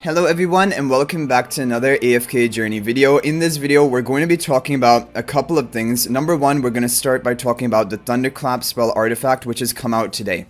Hello everyone and welcome back to another AFK journey video. In this video we're going to be talking about a couple of things. Number one, we're going to start by talking about the Thunderclap Spell artifact which has come out today.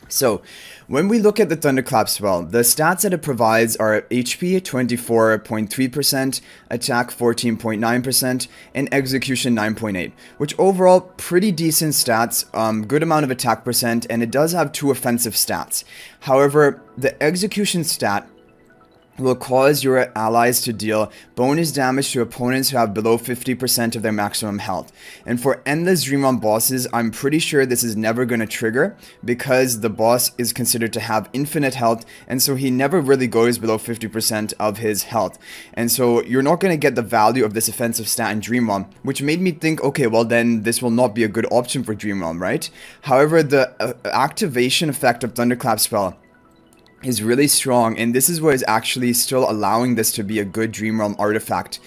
So when we look at the Thunderclap Spell, the stats that it provides are HP 24.3%, attack 14.9%, and execution 9.8, which overall pretty decent stats, good amount of attack percent, and it does have two offensive stats. However, the execution stat will cause your allies to deal bonus damage to opponents who have below 50% of their maximum health. And for endless dream run bosses, I'm pretty sure this is never going to trigger because the boss is considered to have infinite health, and so he never really goes below 50% of his health. And so you're not going to get the value of this offensive stat in dream run, which made me think, okay, well then this will not be a good option for dream run, right? However, the activation effect of Thunderclap Spell is really strong, and this is what is actually still allowing this to be a good dream realm artifact.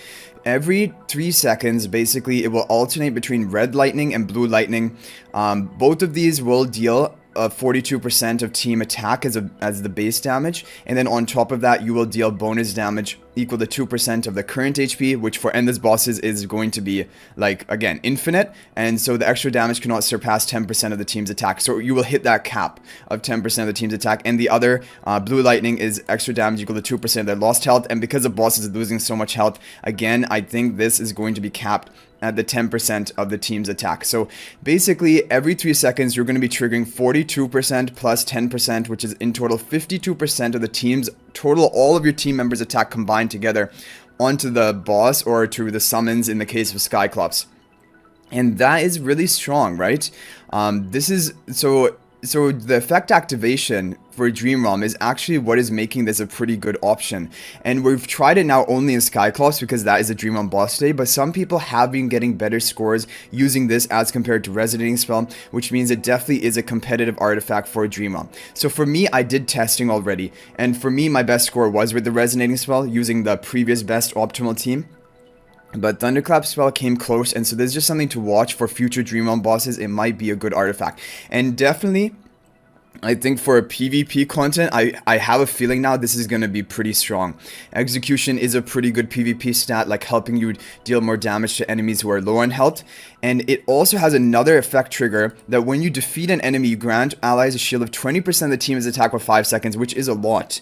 Every 3 seconds, basically, it will alternate between red lightning and blue lightning. Both of these will deal 42% of team attack as the base damage, and then on top of that you will deal bonus damage equal to 2% of the current HP, which for endless bosses is going to be, like, again, infinite, and so the extra damage cannot surpass 10% of the team's attack. So you will hit that cap of 10% of the team's attack, and the other blue lightning is extra damage equal to 2% of their lost health. And because the boss is losing so much health, again, I think this is going to be capped at the 10% of the team's attack. So basically every 3 seconds you're going to be triggering 42% plus 10%, which is in total 52% of the team's total, all of your team members' attack combined together onto the boss or to the summons in the case of Skyclops. And that is really strong, right? This is so the effect activation for Dream Realm is actually what is making this a pretty good option. And we've tried it now only in Skyclops because that is a Dream Realm boss today, but some people have been getting better scores using this as compared to Resonating Spell, which means it definitely is a competitive artifact for Dream Realm. So for me, I did testing already, and for me, my best score was with the Resonating Spell using the previous best optimal team. But Thunderclap Spell came close, and so there's just something to watch for future Dream Realm bosses. It might be a good artifact. And definitely, I think for a PvP content, I have a feeling now this is going to be pretty strong. Execution is a pretty good PvP stat, like helping you deal more damage to enemies who are low on health. And it also has another effect trigger that when you defeat an enemy, you grant allies a shield of 20% of the team's attack for 5 seconds, which is a lot.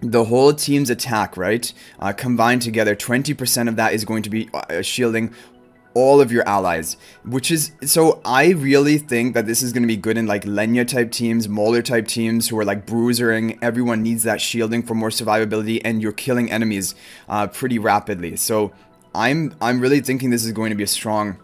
The whole team's attack, right, combined together, 20% of that is going to be shielding all of your allies, which is, so I really think that this is going to be good in like Lenya type teams, Mauler type teams who are like bruisering. Everyone needs that shielding for more survivability, and you're killing enemies pretty rapidly. So I'm really thinking this is going to be a strong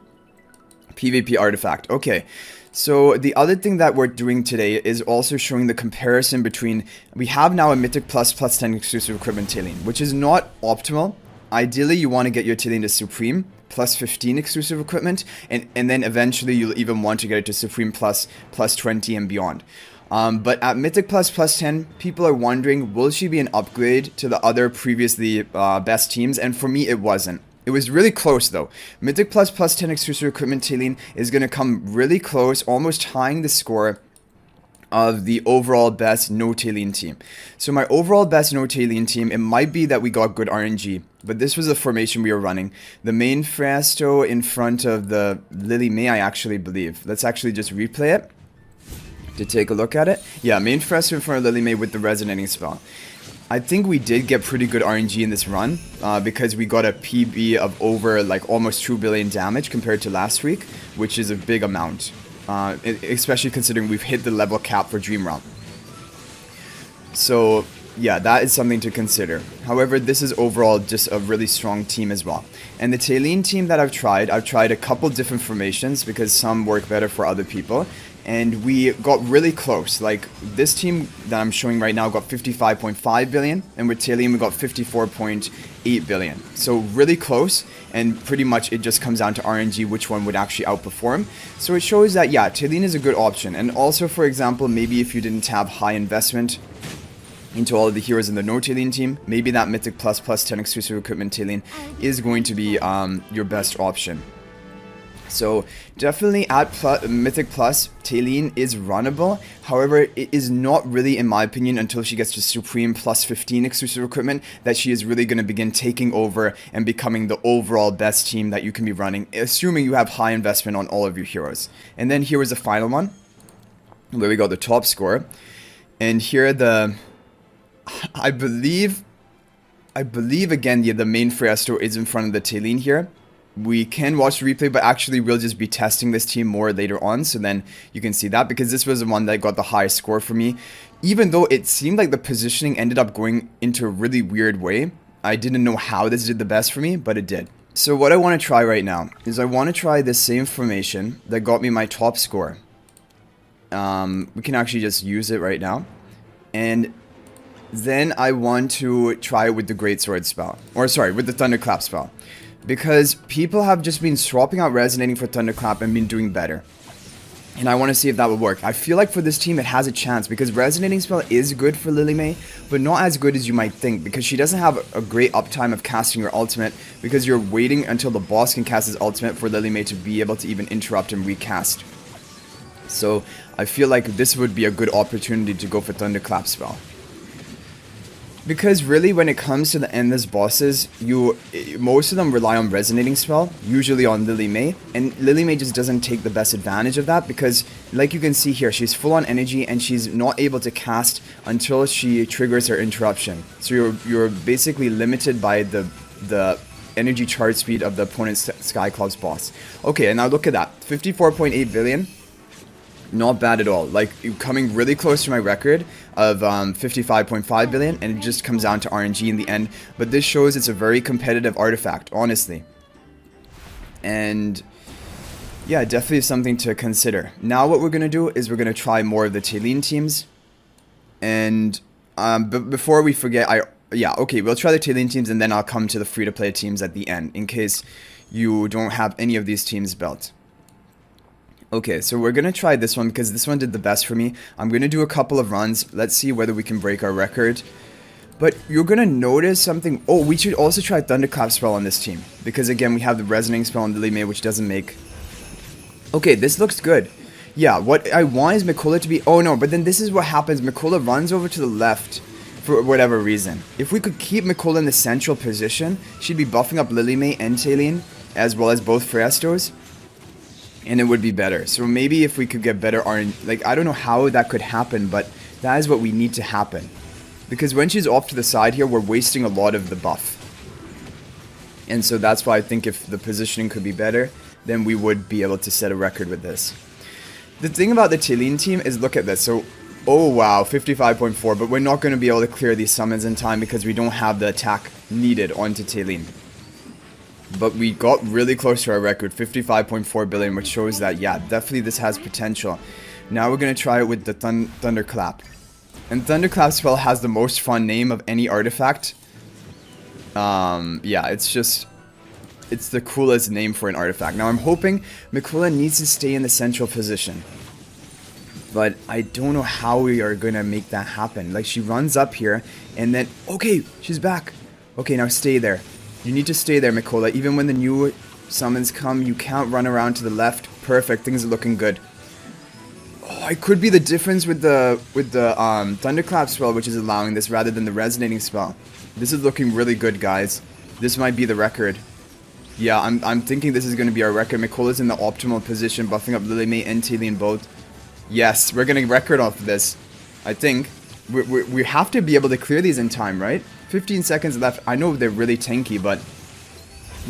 PvP artifact. Okay, so the other thing that we're doing today is also showing the comparison between, we have now a Mythic plus 10 exclusive equipment Talene, which is not optimal. Ideally, you want to get your Talene to Supreme plus 15 exclusive equipment, and then eventually you'll even want to get it to Supreme plus 20 and beyond. But at Mythic plus 10, people are wondering, will she be an upgrade to the other previously best teams? And for me, it wasn't. It was really close though. Mythic plus 10 exclusive equipment Talene is going to come really close, almost tying the score of the overall best no Talene team. So my overall best no Talene team, it might be that we got good RNG, but this was the formation we were running. The main Frasto in front of the Lily May, I actually believe. Let's actually just replay it to take a look at it. Yeah, main Frasto in front of Lily May with the Resonating Spell. I think we did get pretty good RNG in this run because we got a PB of over like almost 2 billion damage compared to last week, which is a big amount. Especially considering we've hit the level cap for Dream Realm. So yeah, that is something to consider. However, this is overall just a really strong team as well. And the Talene team that I've tried a couple different formations because some work better for other people. And we got really close. Like this team that I'm showing right now got 55.5 billion, and with Talene we got 54.8 billion. So really close, and pretty much it just comes down to RNG which one would actually outperform. So it shows that yeah, Talene is a good option. And also, for example, maybe if you didn't have high investment into all of the heroes in the no Talene team, maybe that Mythic plus 10 exclusive equipment Talene is going to be your best option. So definitely at Mythic Plus, Talene is runnable. However, it is not really, in my opinion, until she gets to Supreme plus 15 exclusive equipment that she is really going to begin taking over and becoming the overall best team that you can be running, assuming you have high investment on all of your heroes. And then here is the final one, where we got the top score. And here the, I believe again, the main Freyasto is in front of the Talene here. We can watch the replay, but actually we'll just be testing this team more later on, so then you can see that, because this was the one that got the highest score for me. Even though it seemed like the positioning ended up going into a really weird way, I didn't know how this did the best for me, but it did. So what I want to try right now is I want to try the same formation that got me my top score. We can actually just use it right now. And then I want to try it with the Greatsword spell. Or sorry, with the Thunderclap spell. Because people have just been swapping out Resonating for Thunderclap and been doing better. And I want to see if that will work. I feel like for this team it has a chance, because Resonating spell is good for Lily May, but not as good as you might think, because she doesn't have a great uptime of casting her ultimate, because you're waiting until the boss can cast his ultimate for Lily May to be able to even interrupt and recast. So I feel like this would be a good opportunity to go for Thunderclap spell. Because really, when it comes to the endless bosses, most of them rely on Resonating spell, usually on Lily May, and Lily May just doesn't take the best advantage of that, because like you can see here, she's full on energy and she's not able to cast until she triggers her interruption. So you're basically limited by the energy charge speed of the opponent's Skyclops boss. Okay, and now look at that, 54.8 billion. Not bad at all. Like, coming really close to my record of 55.5 billion, and it just comes down to RNG in the end. But this shows it's a very competitive artifact, honestly. And yeah, definitely something to consider. Now what we're going to do is we're going to try more of the Talene teams. And but before we forget, we'll try the Talene teams, and then I'll come to the free-to-play teams at the end, in case you don't have any of these teams built. Okay, so we're going to try this one because this one did the best for me. I'm going to do a couple of runs. Let's see whether we can break our record. But you're going to notice something. Oh, we should also try Thunderclap Spell on this team, because again, we have the Resonating Spell on Lily May, which doesn't make... Okay, this looks good. Yeah, what I want is Mikola to be... Oh no, but then this is what happens. Mikola runs over to the left for whatever reason. If we could keep Mikola in the central position, she'd be buffing up Lily May and Talene, as well as both Freastos. And it would be better. So maybe if we could get better RNG, like, I don't know how that could happen, but that is what we need to happen. Because when she's off to the side here, we're wasting a lot of the buff. And so that's why I think if the positioning could be better, then we would be able to set a record with this. The thing about the Talene team is, look at this. So, oh wow, 55.4, but we're not going to be able to clear these summons in time because we don't have the attack needed onto Talene. But we got really close to our record, 55.4 billion, which shows that, yeah, definitely this has potential. Now we're going to try it with the Thunderclap. And Thunderclap Spell has the most fun name of any artifact. Yeah, it's the coolest name for an artifact. Now I'm hoping Mikola needs to stay in the central position. But I don't know how we are going to make that happen. Like, she runs up here, and then, okay, she's back. Okay, now stay there. You need to stay there, Mikola. Even when the new summons come, you can't run around to the left. Perfect. Things are looking good. Oh, it could be the difference with the Thunderclap Spell, which is allowing this rather than the Resonating Spell. This is looking really good, guys. This might be the record. Yeah, I'm thinking this is going to be our record. Mikola's in the optimal position, buffing up Lily May and Talene both. Yes, we're getting a record off of this. I think. We have to be able to clear these in time, right? 15 seconds left. I know they're really tanky, but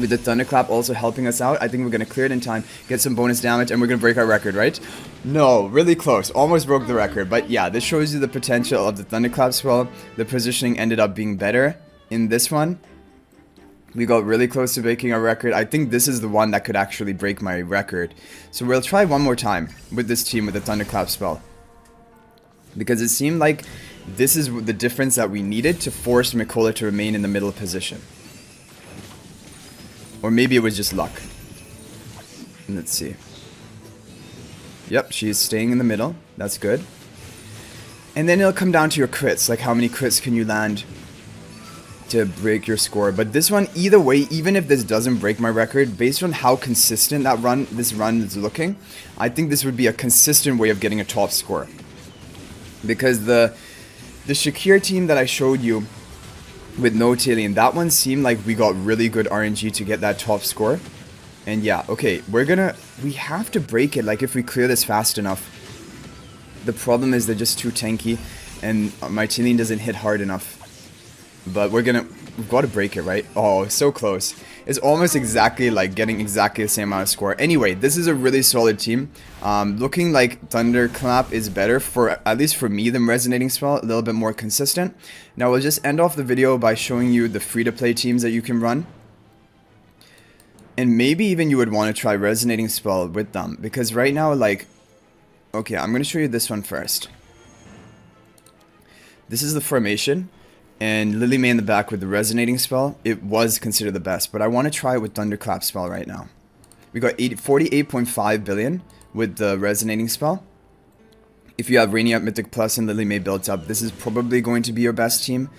with the Thunderclap also helping us out, I think we're going to clear it in time, get some bonus damage, and we're going to break our record, right? No, really close. Almost broke the record. But yeah, this shows you the potential of the Thunderclap Spell. The positioning ended up being better in this one. We got really close to breaking our record. I think this is the one that could actually break my record. So we'll try one more time with this team with the Thunderclap Spell. Because it seemed like this is the difference that we needed to force Mikola to remain in the middle position. Or maybe it was just luck. Let's see. Yep, she's staying in the middle. That's good. And then it'll come down to your crits. Like, how many crits can you land? to break your score. But this one, either way, even if this doesn't break my record, based on how consistent this run is looking, I think this would be a consistent way of getting a top score. Because the Shakir team that I showed you with no Talene, that one seemed like we got really good RNG to get that top score. And yeah, okay, we have to break it, like if we clear this fast enough. The problem is they're just too tanky, and my Talene doesn't hit hard enough. But we've got to break it, right? Oh, so close. It's almost exactly like getting exactly the same amount of score. Anyway, this is a really solid team. Looking like Thunderclap is better, at least for me, than Resonating Spell. A little bit more consistent. Now, we'll just end off the video by showing you the free-to-play teams that you can run. And maybe even you would want to try Resonating Spell with them. Because right now, like... Okay, I'm going to show you this one first. This is the formation. And Lily May in the back with the Resonating Spell, it was considered the best. But I want to try it with Thunderclap Spell right now. We got 48.5 billion with the Resonating Spell. If you have Rainier Mythic Plus and Lily May built up, this is probably going to be your best team.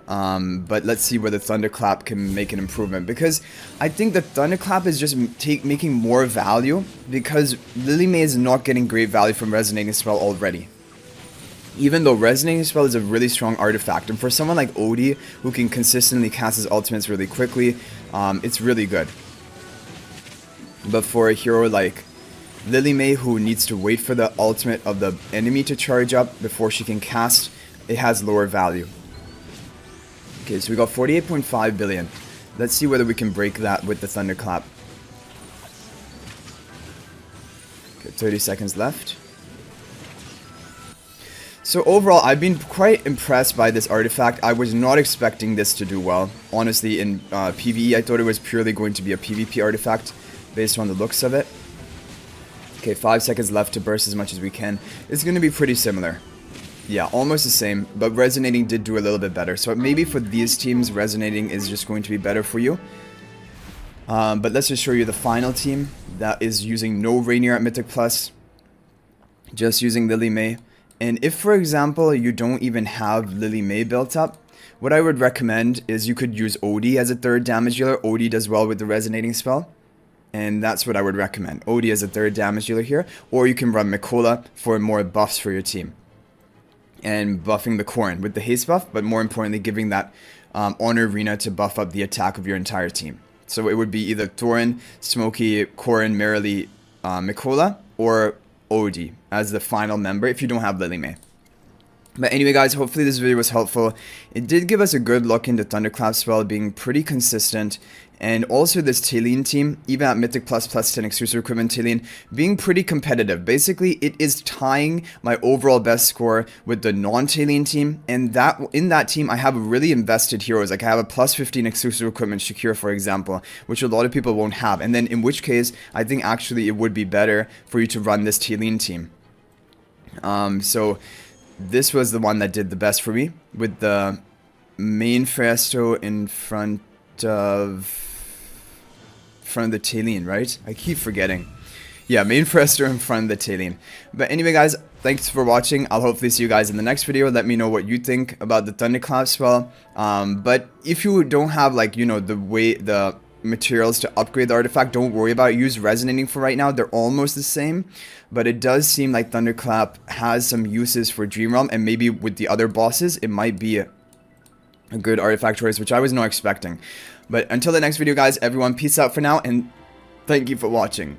But let's see whether Thunderclap can make an improvement. Because I think that Thunderclap is just making more value. Because Lily May is not getting great value from Resonating Spell already. Even though Resonating Spell is a really strong artifact, and for someone like Odie, who can consistently cast his ultimates really quickly, it's really good. But for a hero like Lily May, who needs to wait for the ultimate of the enemy to charge up before she can cast, it has lower value. Okay, so we got 48.5 billion. Let's see whether we can break that with the Thunderclap. Okay, 30 seconds left. So overall, I've been quite impressed by this artifact. I was not expecting this to do well. Honestly, in PvE, I thought it was purely going to be a PvP artifact based on the looks of it. Okay, 5 seconds left to burst as much as we can. It's going to be pretty similar. Yeah, almost the same, but Resonating did do a little bit better. So maybe for these teams, Resonating is just going to be better for you. But let's just show you the final team that is using no Rainier at Mythic Plus. Just using Lily May. And if, for example, you don't even have Lily May built up, what I would recommend is you could use Odie as a third damage dealer. Odie does well with the Resonating Spell. And that's what I would recommend. Odie as a third damage dealer here. Or you can run Mikola for more buffs for your team. And buffing the Corrin with the haste buff, but more importantly, giving that Honor Arena to buff up the attack of your entire team. So it would be either Thorin, Smokey, Corrin, Merrily, Mikola, or Odie as the final member if you don't have Lily May. But anyway, guys, hopefully this video was helpful. It did give us a good look into Thunderclap Spell being pretty consistent. And also this Talene team, even at Mythic Plus plus 10 exclusive equipment Talene, being pretty competitive. Basically, it is tying my overall best score with the non-Talene team. And that in that team, I have really invested heroes. Like I have a plus 15 exclusive equipment Shakir, for example, which a lot of people won't have. And then in which case, I think actually it would be better for you to run this Talene team. So this was the one that did the best for me, with the main Festo in front of the Talene, right? I keep forgetting. Yeah, main Festo in front of the Talene. But anyway, guys, thanks for watching. I'll hopefully see you guys in the next video. Let me know what you think about the Thunderclap Spell. But if you don't have, like, you know, the materials to upgrade the artifact, don't worry about it. Use Resonating for right now. They're almost the same, but it does seem like Thunderclap has some uses for Dream Realm, and maybe with the other bosses it might be a good artifact choice, which I was not expecting. But until the next video, guys, everyone, peace out for now, and thank you for watching.